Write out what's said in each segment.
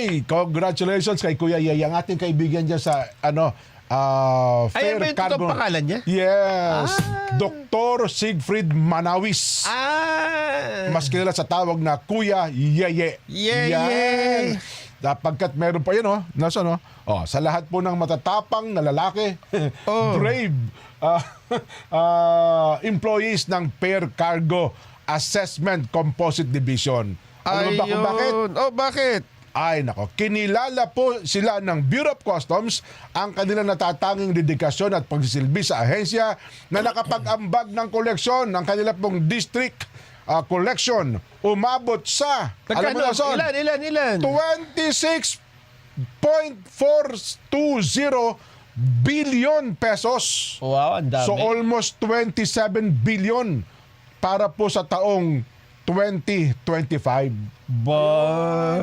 Ay, congratulations kay Kuya Yaya, ang ating kaibigan dyan sa Ay, ba yung totoong pangalan niya? Yes. Dr. Siegfried Manawis. Mas kilala sa tawag na Kuya Yeye. Yeye. Yan. Pagkat meron pa yun, nasa, sa lahat po ng matatapang na lalaki, brave employees ng Fair Cargo Assessment Composite Division. Alam mo ba kung bakit? Bakit? Ay nako, kinilala po sila ng Bureau of Customs ang kanilang natatanging dedikasyon at pagsisilbi sa ahensya na nakapag-ambag ng koleksyon ng kanilang pong district collection. Umabot sa, alam mo na, Son? Ilan? 26.420 billion pesos. Wow, ang dami. So almost 27 billion para po sa taong 2025. Ba?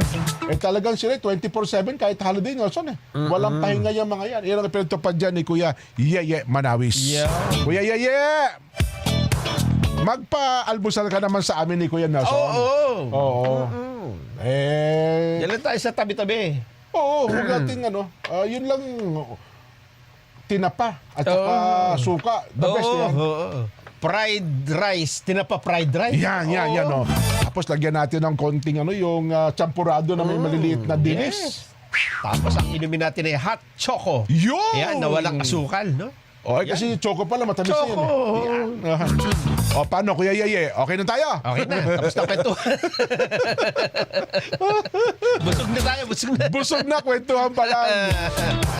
Talagang sila 24/7 kahit holiday, Nelson Walang pahinga yung mga yan. Yan ang pinatupad dyan ni Kuya Yeye Manawis. Yeah. Kuya Yeye! Magpa-almusal ka naman sa amin ni Kuya Nelson. Oo. Yan lang tayo sa tabi-tabi. Oo, huwag natin yun lang, tinapa at saka suka. The best yan. Fried rice. Tinapa fried rice. Yan. Tapos lagyan natin ng konting yung champurado na may maliliit na dinis. Yes. Tapos ang inumin natin ay hot choco. Yun! Yan, na walang asukal, no? Kasi choco pala, matamis Choco. yan. Paano, Kuya Yeye? Okay na tayo? Okay na, tapos na kwentuhan. Busog na tayo. Busog na, kwentuhan pa lang.